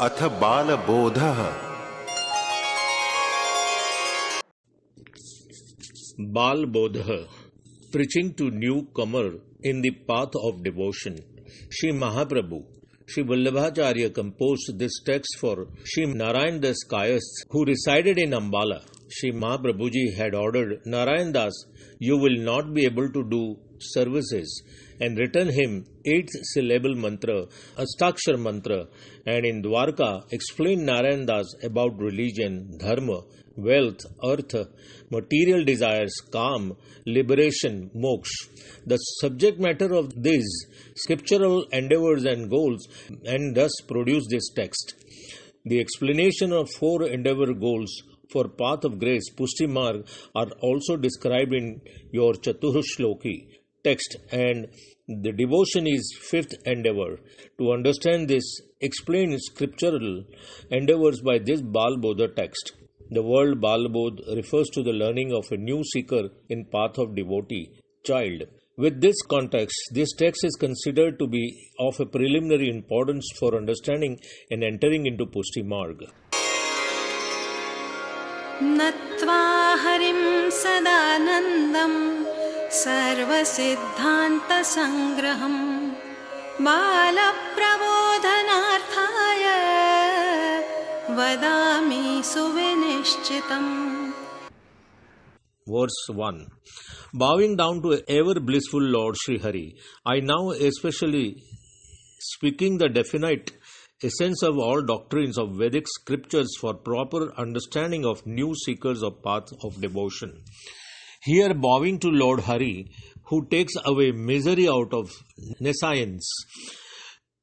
अथ बालबोधः। Balbodha, preaching to newcomer in the path of devotion. Shri Mahaprabhu, Shri Vallabhacharya composed this text for Shri Narayan Das Kayas, who resided in Ambala. Shri Mahaprabhuji had ordered Narayan Das, "You will not be able to do services," and written him 8th syllable mantra, Astakshar mantra, and in Dwarka explained Narayan Das about religion, dharma, wealth, earth, material desires, calm, liberation, moksha, the subject matter of these scriptural endeavors and goals, and thus produced this text. The explanation of 4 endeavor goals for path of grace, Pushti Marg, are also described in your Chaturshloki text, and the devotion is 5th endeavor. To understand this, explain scriptural endeavors by this Balbodha text. The word Balbodh refers to the learning of a new seeker in path of devotee, child. With this context, this text is considered to be of a preliminary importance for understanding and entering into Pushti Marg. नत्वा हरिं सदानन्दं सर्वसिद्धान्तसङ्ग्रहं बालप्रबोधनार्थाय वदामि सुविनिश्चितम्. Verse 1. Bowing down to ever blissful Lord Sri Hari, I now especially speaking the definite essence of all doctrines of Vedic scriptures for proper understanding of new seekers of path of devotion. Here bowing to Lord Hari, who takes away misery out of nescience,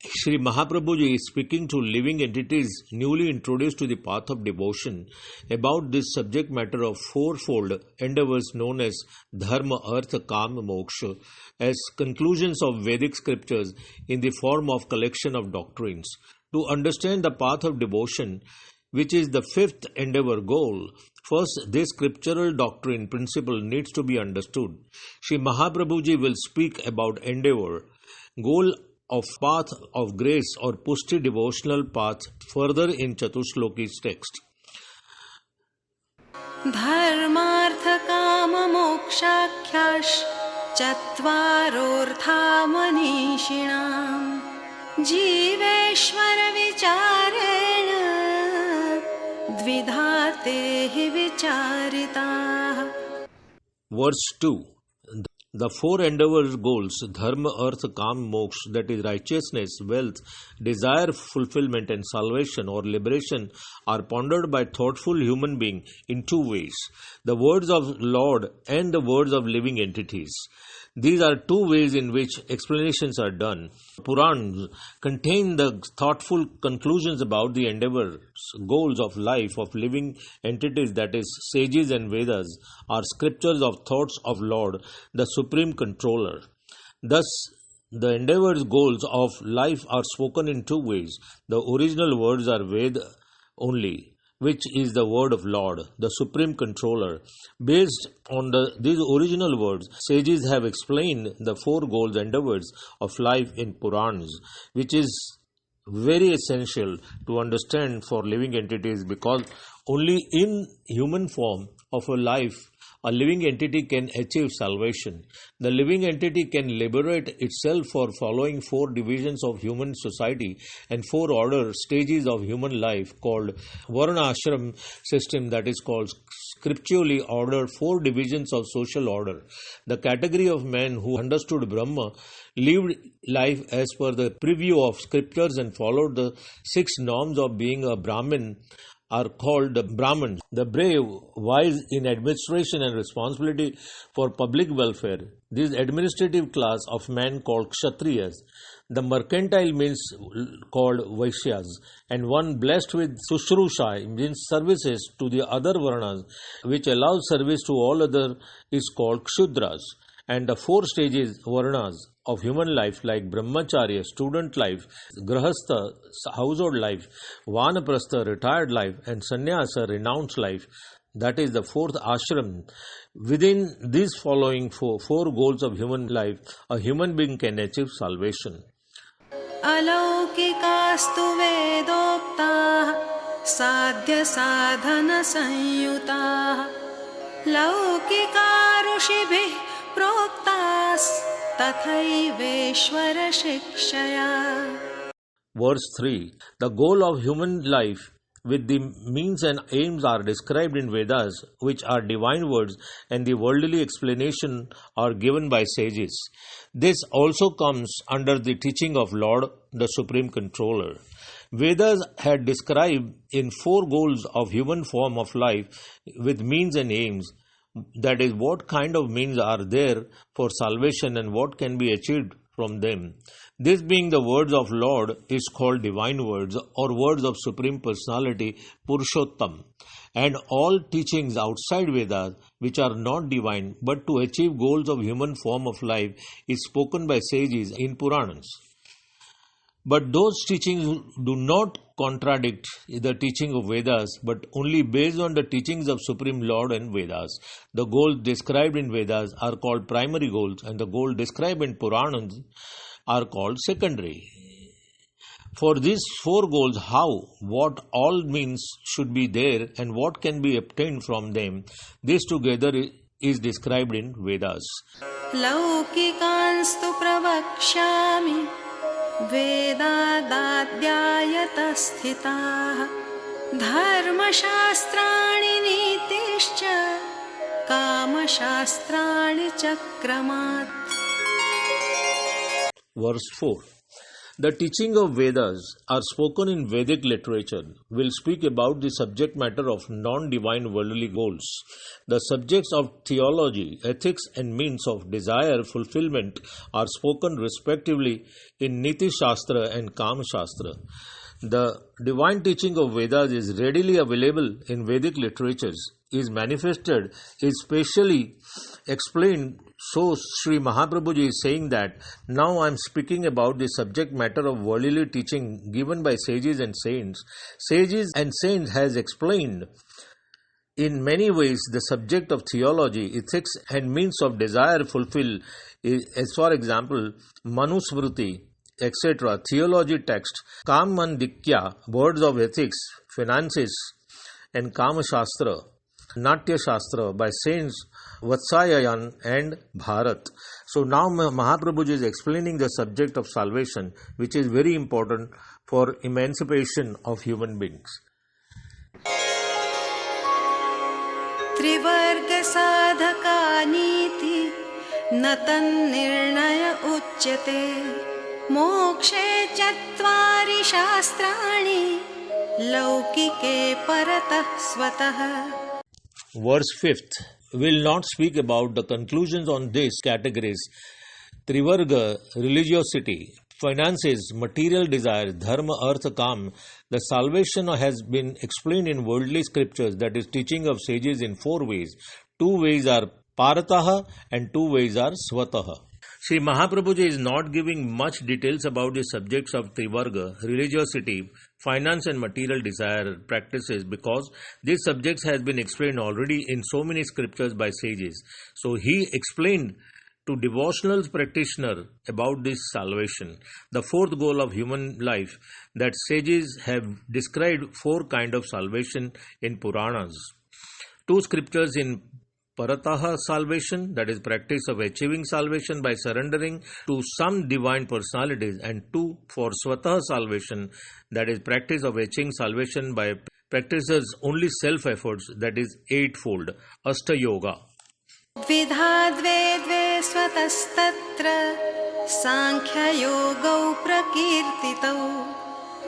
Shri Mahaprabhuji is speaking to living entities newly introduced to the path of devotion about this subject matter of 4-fold endeavors known as Dharma, Artha, Kama, Moksha, as conclusions of Vedic scriptures in the form of collection of doctrines. To understand the path of devotion, which is the 5th endeavor goal, first this scriptural doctrine principle needs to be understood. Shri Mahaprabhuji will speak about endeavor, goal of path of grace or Pushti devotional path further in Chaturshloki's text. Dharmartha kama mokshakyash chatvarortha manishinam Jiveshwar विचारेण द्विधाते हि विचारिताः. Verse 2. The 4 endeavor goals, dharma, artha, kam, moksha, that is righteousness, wealth, desire, fulfillment and salvation or liberation, are pondered by thoughtful human being in 2 ways, the words of Lord and the words of living entities. These are 2 ways in which explanations are done. Purans contain the thoughtful conclusions about the endeavors, goals of life of living entities, that is, sages and Vedas, are scriptures of thoughts of Lord, the Supreme Controller. Thus, the endeavors, goals of life are spoken in 2 ways. The original words are Veda only, which is the word of Lord, the Supreme Controller. Based on these original words, sages have explained the 4 goals endeavors of life in Purans, which is very essential to understand for living entities, because only in human form of a life a living entity can achieve salvation. The living entity can liberate itself for following 4 divisions of human society and 4 order stages of human life called Varna Ashram system, that is called scripturally ordered 4 divisions of social order. The category of men who understood Brahma lived life as per the preview of scriptures and followed the 6 norms of being a Brahmin are called the Brahmins. The brave, wise in administration and responsibility for public welfare, this administrative class of men called Kshatriyas. The mercantile means called Vaishyas, and one blessed with Sushrusha means services to the other Varnas, which allows service to all other, is called Kshudras. And the 4 stages Varnas of human life like Brahmacharya, student life, Grahastha, household life, Vanaprastha, retired life, and Sannyasa, renounced life, that is the 4th ashram. Within these following four goals of human life, a human being can achieve salvation. अलौकिकास्तु वेदोक्ताः साध्यसाधनसंयुताः Loukika ऋषिभिः प्रोक्तास्तथैवेश्वर शिक्षया. Verse 3. The goal of human life with the means and aims are described in Vedas, which are divine words, and the worldly explanation are given by sages. This also comes under the teaching of Lord, the Supreme Controller. Vedas had described in 4 goals of human form of life with means and aims, that is, what kind of means are there for salvation and what can be achieved from them. This being the words of Lord is called divine words or words of Supreme Personality Purushottam, and all teachings outside Vedas which are not divine but to achieve goals of human form of life is spoken by sages in Puranas. But those teachings do not contradict the teaching of Vedas, but only based on the teachings of Supreme Lord and Vedas. The goals described in Vedas are called primary goals, and the goals described in Puranas are called secondary. For these 4 goals, how, what all means should be there and what can be obtained from them, this together is described in Vedas. लौकिकांस्तु प्रवक्ष्यामि वेदादाद्यायतस्थिताः धर्मशास्त्राणि नीतिश्च कामशास्त्राणि चक्रमात्. Verse 4. The teaching of Vedas are spoken in Vedic literature will speak about the subject matter of non-divine worldly goals. The subjects of theology, ethics and means of desire fulfillment are spoken respectively in Niti Shastra and Kama Shastra. The divine teaching of Vedas is readily available in Vedic literatures, is manifested, is specially explained. So Sri Mahaprabhuji is saying that now I am speaking about the subject matter of worldly teaching given by sages and saints. Sages and saints has explained in many ways the subject of theology, ethics and means of desire fulfill, as for example Manusmriti, etc., theology text, Kamandikya, words of ethics, finances, and Kama Shastra, Natya Shastra by saints Vatsayayan and Bharat. So now Mahaprabhuji is explaining the subject of salvation, which is very important for emancipation of human beings. त्रिवर्ग साधकानीति न तन्निर्णय उच्यते मोक्षे चत्वारि शास्त्राणि लौकिके परतः स्वतः. Verse 5th will not speak about the conclusions on these categories: Trivarga, religiosity, finances, material desire, dharma, artha, kam. The salvation has been explained in worldly scriptures, that is, teaching of sages in 4 ways. 2 ways are parataha and 2 ways are swataha. Sri Mahaprabhuji is not giving much details about the subjects of Trivarga, religiosity, finance and material desire practices, because these subjects has been explained already in so many scriptures by sages. So he explained to devotional practitioner about this salvation, the 4th goal of human life, that sages have described 4 kinds of salvation in Puranas. 2 scriptures in Parataha salvation, that is practice of achieving salvation by surrendering to some divine personalities, and 2 for Swataha salvation, that is practice of achieving salvation by practices only self-efforts, that is 8-fold, Ashta Yoga. द्विधा द्वे द्वे स्वतस्तत्र सांख्ययोगौ प्रकीर्तितौ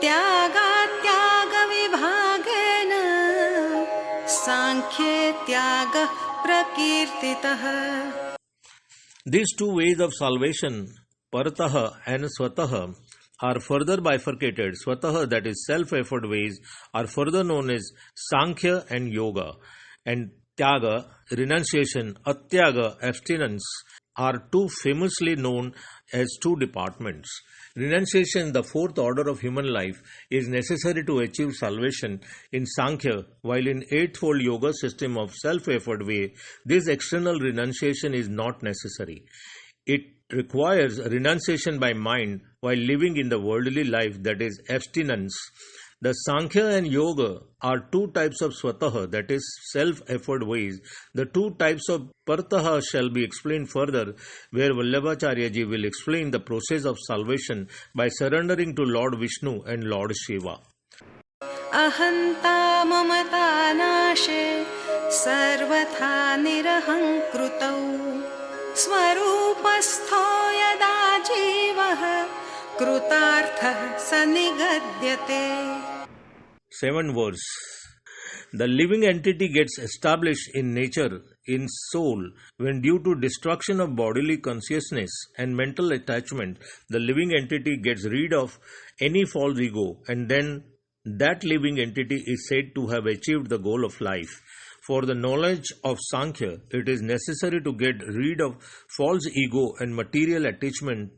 त्यागात्यागविभागेन सांख्ये त्यागः प्रकीर्तितः. These 2 ways of salvation, Parataha and Swataha, are further bifurcated. Swataha, that is self-effort ways, are further known as Sankhya and Yoga, and Tyaga, renunciation, Atyaga, abstinence, are 2 famously known as 2 departments. Renunciation, the 4th order of human life, is necessary to achieve salvation in Sankhya, while in 8-fold yoga system of self-effort way, this external renunciation is not necessary. It requires renunciation by mind while living in the worldly life, that is abstinence. The Sankhya and Yoga are two types of Swataha, that is self-effort ways. The two types of Partaha shall be explained further, where Vallabhacharyaji will explain the process of salvation by surrendering to Lord Vishnu and Lord Shiva. अहन्ता ममता नाशे सर्वथा निरहङ्कृतौ स्वरूपस्थो यदा जीवः कृतार्थः स निगद्यते. 7 verse. The living entity gets established in nature, in soul, when due to destruction of bodily consciousness and mental attachment, the living entity gets rid of any false ego, and then that living entity is said to have achieved the goal of life. For the knowledge of Sankhya, it is necessary to get rid of false ego and material attachment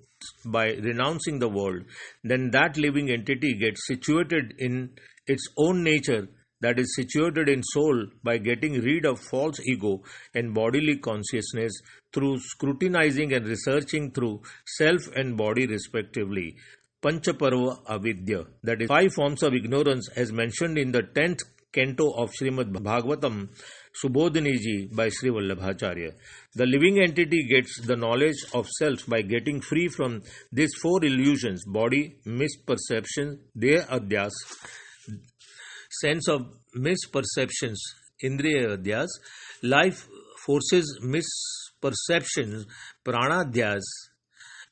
by renouncing the world. Then that living entity gets situated in its own nature, that is situated in soul, by getting rid of false ego and bodily consciousness through scrutinizing and researching through self and body respectively. Panchaparva Avidya, that is 5 forms of ignorance as mentioned in the 10th canto of Srimad Bhagavatam, Subodhiniji by Sri Vallabhacharya. The living entity gets the knowledge of self by getting free from these 4 illusions: body, misperception, deha adhyas, sense of misperceptions, indriya adhyas, life forces misperceptions, pranadhyas,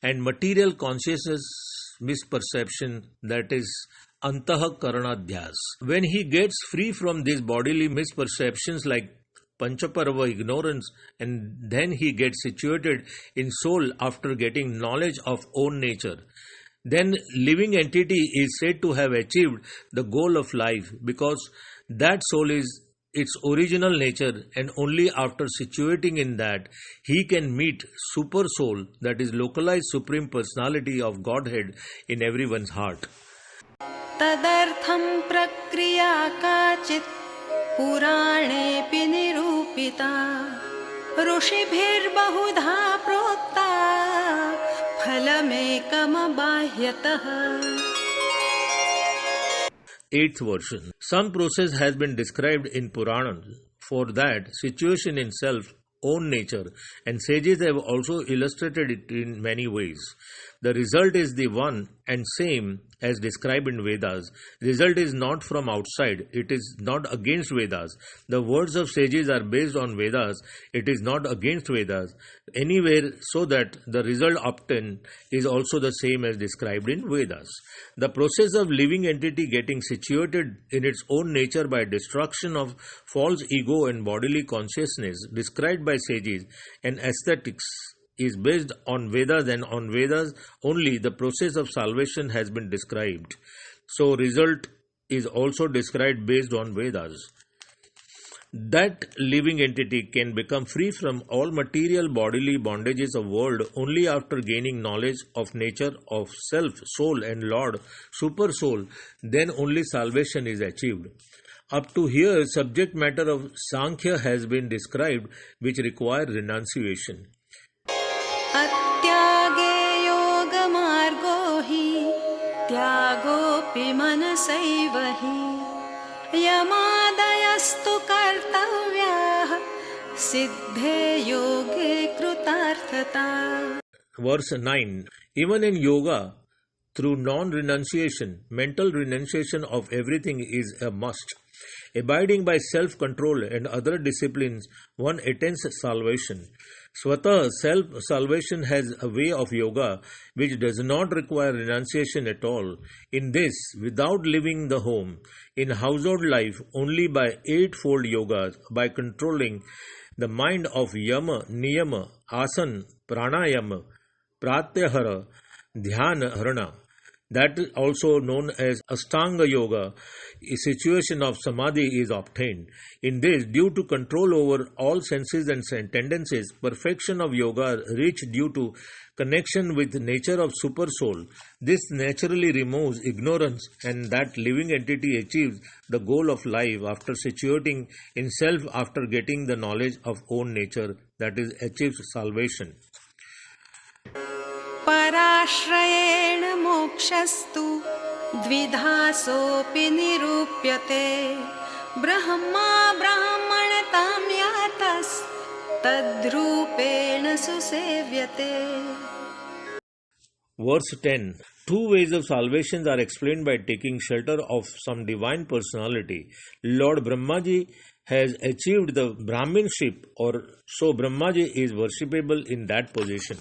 and material consciousness misperception, that is antahakaranadhyas. When he gets free from these bodily misperceptions like Panchaparva ignorance, and then he gets situated in soul after getting knowledge of own nature, then living entity is said to have achieved the goal of life, because that soul is its original nature, and only after situating in that he can meet super soul, that is localized supreme personality of Godhead in everyone's heart. तदर्थं प्रक्रिया काचित् पुराणेऽपि निरूपिता ऋषिभिर्बहुधा प्रोक्ता फलमेकमबाह्यतः. 8th version. Some process has been described in Purana for that situation in self, own nature, and sages have also illustrated it in many ways. The result is the one and same as described in Vedas. Result is not from outside, it is not against Vedas. The words of sages are based on Vedas, it is not against Vedas. Anywhere, so that the result obtained is also the same as described in Vedas. The process of living entity getting situated in its own nature by destruction of false ego and bodily consciousness described by sages and aesthetics is based on Vedas, and on Vedas only the process of salvation has been described. So result is also described based on Vedas. That living entity can become free from all material bodily bondages of world only after gaining knowledge of nature of self, soul and Lord, super soul. Then only salvation is achieved. Up to here, subject matter of Sankhya has been described, which require renunciation. अत्यागे योगमार्गो हि त्यागोऽपि मनसैव हि यमादयस्तु कर्तव्याः सिद्धे योगे कृतार्थता. Verse 9. Even in yoga, through non-renunciation, mental renunciation of everything is a must. Abiding by self-control and other disciplines, one attains salvation. Swatah, self-salvation has a way of yoga which does not require renunciation at all. In this, without leaving the home, in household life, only by eightfold yogas, by controlling the mind of yama, niyama, asana, pranayama, pratyahara, dhyana, harana, that is also known as Ashtanga Yoga, a situation of Samadhi is obtained. In this, due to control over all senses and tendencies, perfection of yoga reached due to connection with the nature of Super Soul. This naturally removes ignorance, and that living entity achieves the goal of life after situating in self, after getting the knowledge of own nature, that is, achieves salvation. पराश्रयेण मोक्षस्तु द्विधासोऽपि निरूप्यते Brahma ब्राह्मणतां यातस्तद्रूपेण सुसेव्यते. Verse 10. Two ways of salvation are explained by taking shelter of some divine personality. Lord Brahmaji has achieved the Brahminship, or so Brahmaji is worshipable in that position.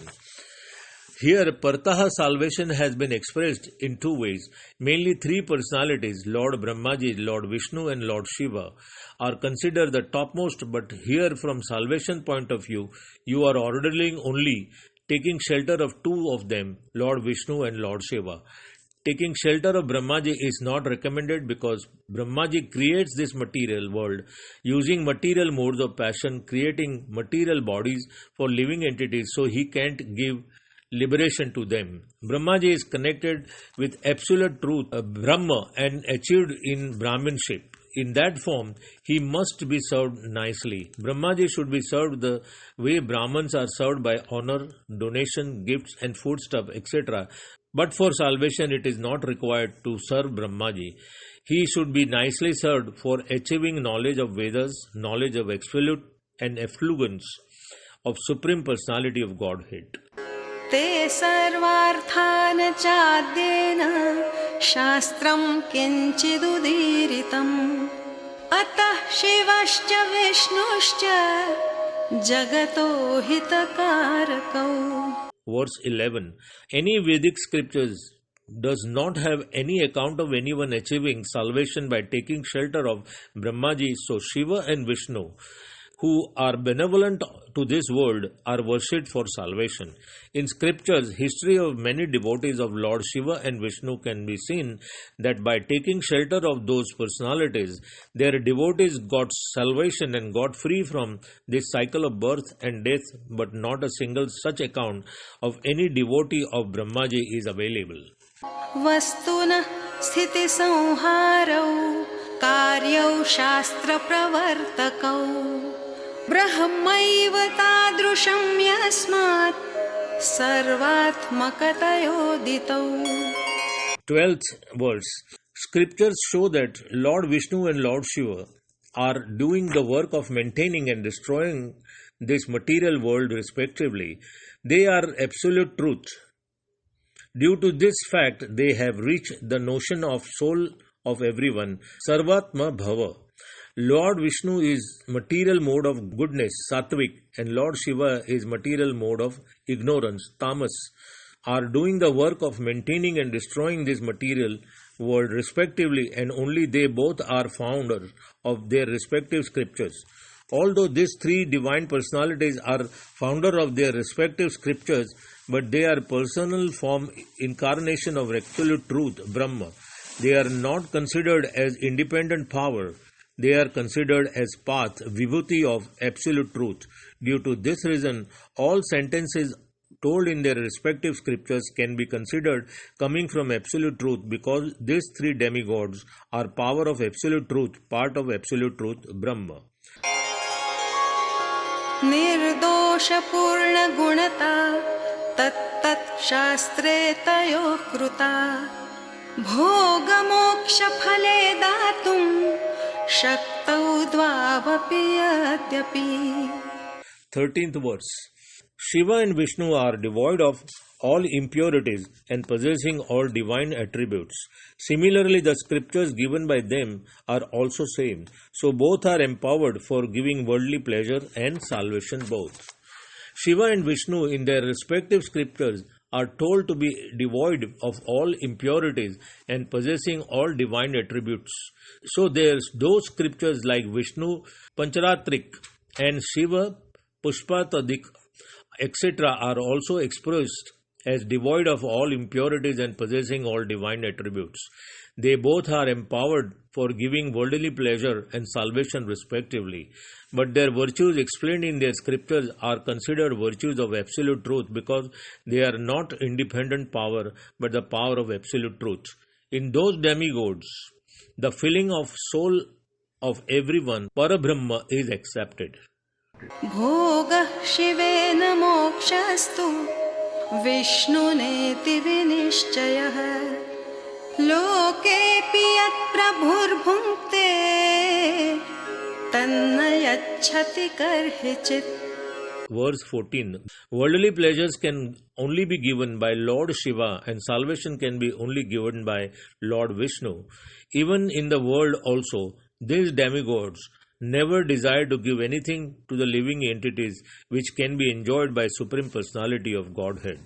Here, Partaha salvation has been expressed in two ways. Mainly three personalities, Lord Brahmaji, Lord Vishnu and Lord Shiva, are considered the topmost, but here from salvation point of view, you are ordering only taking shelter of two of them, Lord Vishnu and Lord Shiva. Taking shelter of Brahmaji is not recommended because Brahmaji creates this material world using material modes of passion, creating material bodies for living entities, so he can't give liberation to them. Brahmaji is connected with absolute truth, Brahma, and achieved in Brahminship. In that form, he must be served nicely. Brahmaji should be served the way Brahmins are served by honor, donation, gifts and foodstuff, etc. But for salvation, it is not required to serve Brahmaji. He should be nicely served for achieving knowledge of Vedas, knowledge of absolute and effluence of Supreme Personality of Godhead. ते सर्वार्थान् चाद्येन शास्त्रं किञ्चिदुदीरितम् अतः शिवश्च विष्णुश्च जगतो हितकारकौ. Verse 11. Any Vedic scriptures does not have any account of anyone achieving salvation by taking shelter of Brahmaji, so Shiva and Vishnu, who are benevolent to this world, are worshipped for salvation. In scriptures, history of many devotees of Lord Shiva and Vishnu can be seen that by taking shelter of those personalities, their devotees got salvation and got free from this cycle of birth and death, but not a single such account of any devotee of Brahmaji is available. वस्तुनः स्थितिसंहारौ कार्यौ शास्त्रप्रवर्तकौ ब्रह्मैव तादृशं यस्मात् सर्वात्मकतयोदितौ. 12th verse. Scriptures show that Lord Vishnu and Lord Shiva are doing the work of maintaining and destroying this material world respectively. They are absolute truth. Due to this fact, they have reached the notion of soul of everyone, Sarvatma Bhava. Lord Vishnu is material mode of goodness, Sattvic, and Lord Shiva is material mode of ignorance, Tamas, are doing the work of maintaining and destroying this material world respectively, and only they both are founders of their respective scriptures. Although these three divine personalities are founder of their respective scriptures, but they are personal form incarnation of absolute truth, Brahma. They are not considered as independent power. They are considered as path, vibhuti of absolute truth. Due to this reason, all sentences told in their respective scriptures can be considered coming from absolute truth, because these three demigods are power of absolute truth, part of absolute truth, Brahma. निर्दोषपूर्ण गुणता तत्तत् शास्त्रे तयोः कृता भोगमोक्षफले दातुं शक्तौ द्वावपि यद्यपि. 13th verse. Shiva and Vishnu are devoid of all impurities and possessing all divine attributes. Similarly, the scriptures given by them are also same. So both are empowered for giving worldly pleasure and salvation both. Shiva and Vishnu in their respective scriptures are told to be devoid of all impurities and possessing all divine attributes. So there's those scriptures like Vishnu Pancharatrik and Shiva Pushpatadik, etc. are also expressed as devoid of all impurities and possessing all divine attributes. They both are empowered for giving worldly pleasure and salvation respectively. But their virtues explained in their scriptures are considered virtues of absolute truth, because they are not independent power but the power of absolute truth. In those demigods, the filling of soul of everyone, Parabrahma, is accepted. भोगः शिवेन मोक्षस्तु विष्णुनेति विनिश्चयः लोकेऽपि यत् प्रभुर्भुङ्क्ते तन्न यच्छति कर्हिचित्. Verse 14. Worldly pleasures can only be given by Lord Shiva, and salvation can be only given by Lord Vishnu. Even in the world also, these demigods never desire to give anything to the living entities which can be enjoyed by Supreme Personality of Godhead.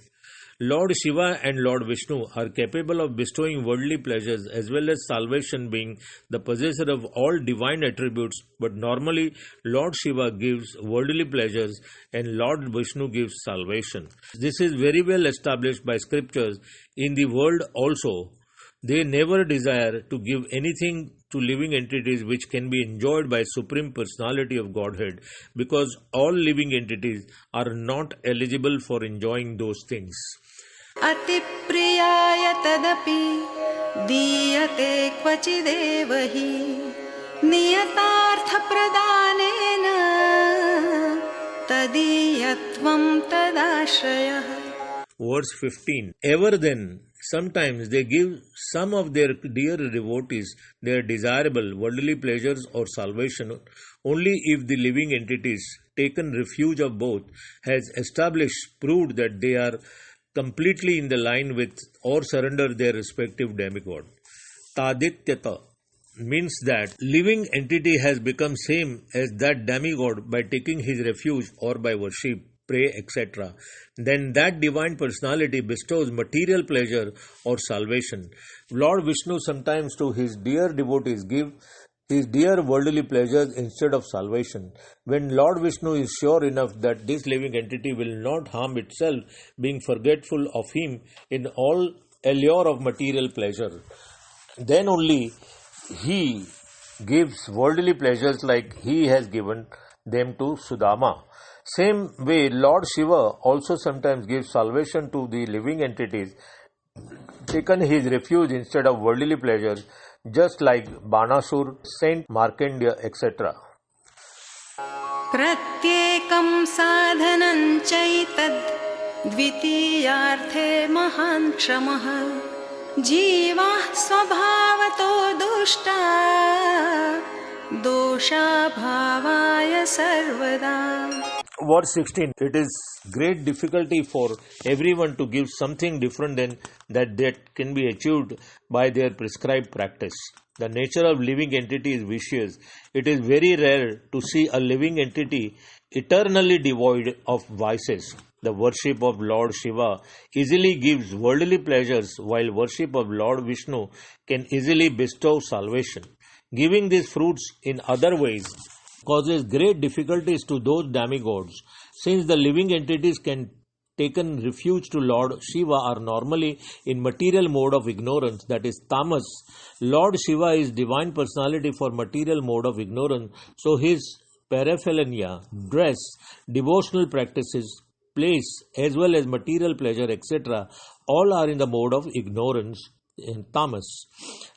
Lord Shiva and Lord Vishnu are capable of bestowing worldly pleasures as well as salvation, being the possessor of all divine attributes, but normally Lord Shiva gives worldly pleasures and Lord Vishnu gives salvation. This is very well established by scriptures. In the world also, they never desire to give anything to living entities which can be enjoyed by Supreme Personality of Godhead, because all living entities are not eligible for enjoying those things. अतिप्रियाय तदपि दीयते क्वचिदेव हि नियतार्थप्रदानेन तदीयत्वं तदाश्रयः. Verse 15. Ever then, sometimes they give some of their dear devotees their desirable worldly pleasures or salvation only if the living entities, taken refuge of both, has proved that they are completely in the line with or surrender their respective demigod. Tadityata means that living entity has become same as that demigod by taking his refuge or by worship, pray, etc. Then that divine personality bestows material pleasure or salvation. Lord Vishnu sometimes to his dear devotees give his dear worldly pleasures instead of salvation. When Lord Vishnu is sure enough that this living entity will not harm itself, being forgetful of him in all allure of material pleasure, then only he gives worldly pleasures like he has given them to Sudama. Same way, Lord Shiva also sometimes gives salvation to the living entities, taken his refuge instead of worldly pleasures, just like Banasur, Saint Markandeya, etc. प्रत्येकं साधनं चैतद् द्वितीयार्थे महान् क्षमः जीवाः स्वभावतो दुष्टा दोषाभावाय सर्वदा. Verse 16. It is great difficulty for everyone to give something different than that can be achieved by their prescribed practice. The nature of living entity is vicious. It is very rare to see a living entity eternally devoid of vices. The worship of Lord Shiva easily gives worldly pleasures, while worship of Lord Vishnu can easily bestow salvation. Giving these fruits in other ways causes great difficulties to those demigods, since the living entities can taken refuge to Lord Shiva are normally in material mode of ignorance, that is tamas. Lord Shiva is divine personality for material mode of ignorance, so his paraphernalia, dress, devotional practices, place, as well as material pleasure, etc., all are in the mode of ignorance in tamas.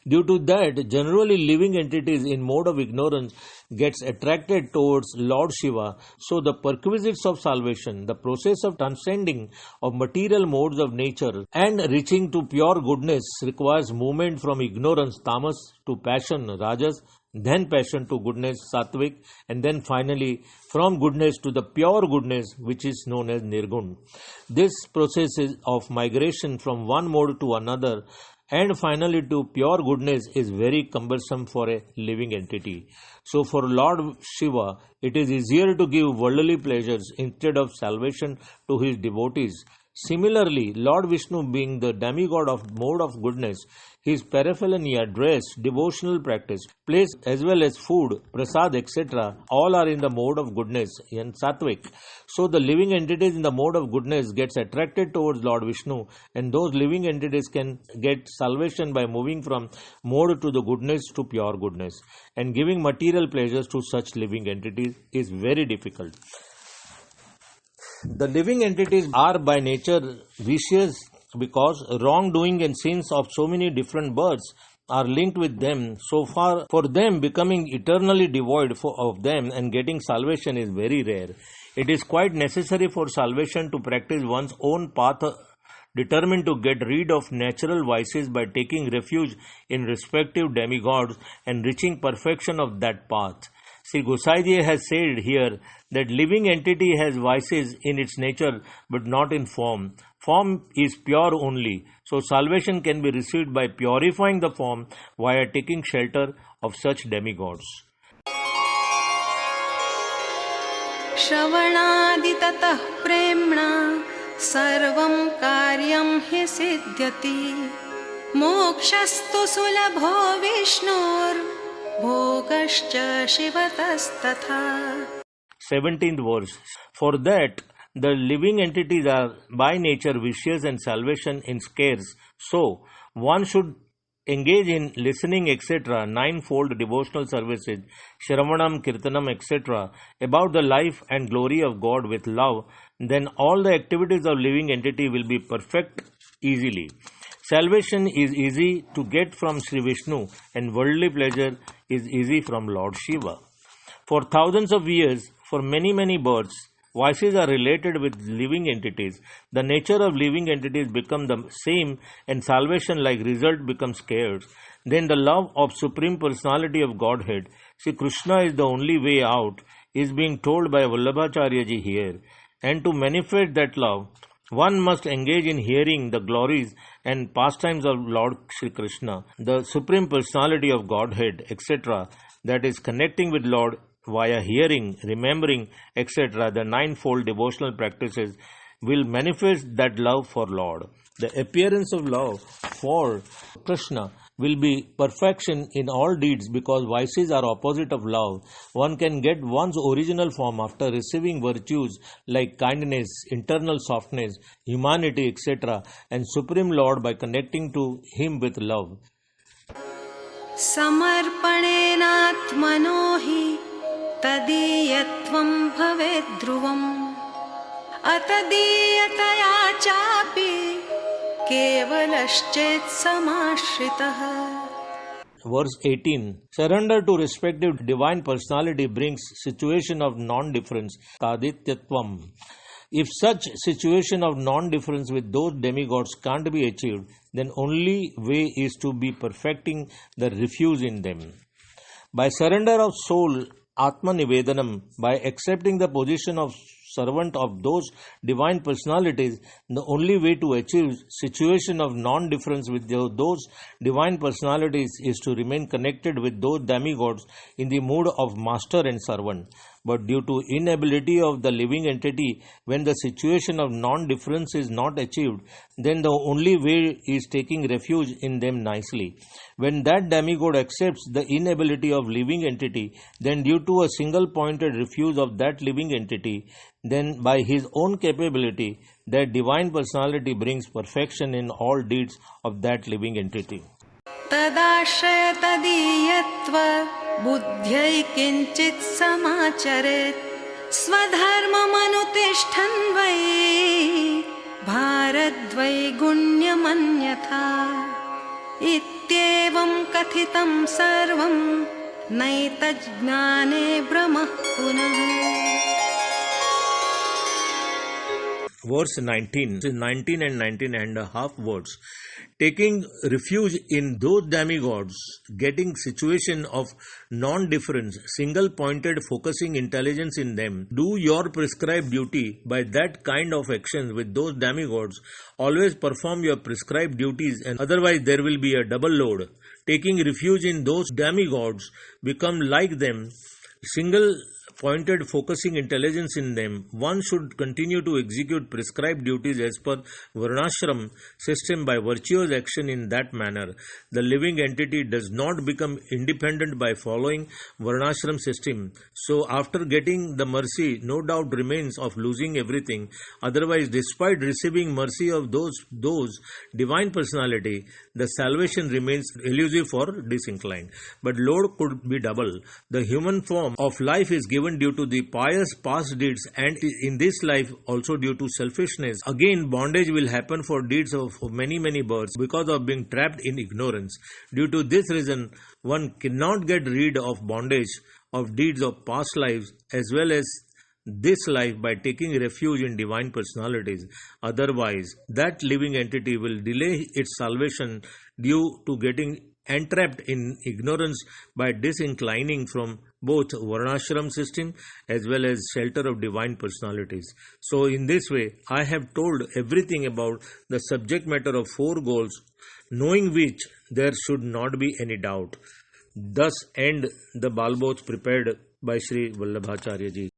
Due to that, generally living entities in mode of ignorance gets attracted towards Lord Shiva, so the perquisites of salvation, the process of transcending of material modes of nature and reaching to pure goodness requires movement from ignorance tamas to passion rajas, then passion to goodness sattvic, and then finally from goodness to the pure goodness which is known as nirgun. This process of migration from one mode to another and finally to pure goodness is very cumbersome for a living entity. So for Lord Shiva, it is easier to give worldly pleasures instead of salvation to his devotees. Similarly, Lord Vishnu being the demigod of mode of goodness, his paraphernalia, dress, devotional practice, place as well as food, prasad, etc., all are in the mode of goodness and sattvic. So the living entities in the mode of goodness gets attracted towards Lord Vishnu, and those living entities can get salvation by moving from mode to the goodness to pure goodness. And giving material pleasures to such living entities is very difficult. The living entities are by nature vicious because wrongdoing and sins of so many different births are linked with them, so far for them becoming eternally devoid of them and getting salvation is very rare. It is quite necessary for salvation to practice one's own path, determined to get rid of natural vices by taking refuge in respective demigods and reaching perfection of that path. Sri Gosaiji has said here that living entity has vices in its nature but not in form. Form is pure only, so salvation can be received by purifying the form via taking shelter of such demigods. श्रवणादिततः प्रेम्णा सर्वं कार्यं हि सिद्ध्यति मोक्षस्तु सुलभो विष्णोर्भोगश्च शिवतस्तथा. 17th verse. For that the living entities are by nature vicious and salvation is scarce, so one should engage in listening etc., ninefold devotional services, Shravanam, Kirtanam etc., about the life and glory of God with love, then all the activities of living entity will be perfect easily. Salvation is easy to get from Sri Vishnu and worldly pleasure is easy from Lord Shiva. For thousands of years, for many births, vices are related with living entities. The nature of living entities become the same and salvation like result becomes scarce. Then the love of Supreme Personality of Godhead, Sri Krishna is the only way out, is being told by Vallabhacharyaji here. And to manifest that love, one must engage in hearing the glories and pastimes of Lord Sri Krishna, the Supreme Personality of Godhead, etc., that is connecting with Lord via hearing, remembering, etc., the ninefold devotional practices will manifest that love for Lord. The appearance of love for Krishna will be perfection in all deeds because vices are opposite of love. One can get one's original form after receiving virtues like kindness, internal softness, humanity, etc., and Supreme Lord by connecting to Him with love. समर्पणेनात्मनो हि तदीयत्वं भवेद् ध्रुवम् अतदीयतया चापि केवलश्चेत् समाश्रितः. Verse 18. Surrender to respective divine personality brings situation of non-difference, ADITYATVAM. If such situation of non-difference with those demigods can't be achieved, then only way is to be perfecting the refuge in them. By surrender of soul, Atma Nivedanam, by accepting the position of servant of those divine personalities, the only way to achieve situation of non-difference with those divine personalities is to remain connected with those demigods in the mood of master and servant. But due to inability of the living entity, when the situation of non-difference is not achieved, then the only way is taking refuge in them nicely. When that demigod accepts the inability of living entity, then due to a single pointed refuse of that living entity, then by his own capability, that divine personality brings perfection in all deeds of that living entity. तदाश्रय तदीयत्व बुद्ध्यै किञ्चित् समाचरेत् स्वधर्ममनुतिष्ठन् वै भारद्वैगुण्यमन्यथा इत्येवं कथितं सर्वं नैतज्ज्ञाने भ्रमः पुनः. Verse 19 and 19 and a half words. Taking refuge in those demigods, getting situation of non-difference, single-pointed focusing intelligence in them, do your prescribed duty by that kind of actions with those demigods, always perform your prescribed duties and otherwise there will be a double load. Taking refuge in those demigods, become like them, single-pointed focusing intelligence in them, one should continue to execute prescribed duties as per Varnashram system by virtuous action in that manner. The living entity does not become independent by following Varnashram system. So after getting the mercy, no doubt remains of losing everything. Otherwise, despite receiving mercy of those divine personality, the salvation remains elusive for disinclined. But load could be double. The human form form of life is given due to the pious past deeds, and in this life also due to selfishness. Again, bondage will happen for deeds of many births because of being trapped in ignorance. Due to this reason, one cannot get rid of bondage of deeds of past lives as well as this life by taking refuge in divine personalities. Otherwise, that living entity will delay its salvation due to getting entrapped in ignorance by disinclining from both varnashram system as well as shelter of divine personalities. So in this way, I have told everything about the subject matter of 4 goals, knowing which there should not be any doubt. Thus end the Balbodha prepared by Sri Vallabhacharya Ji.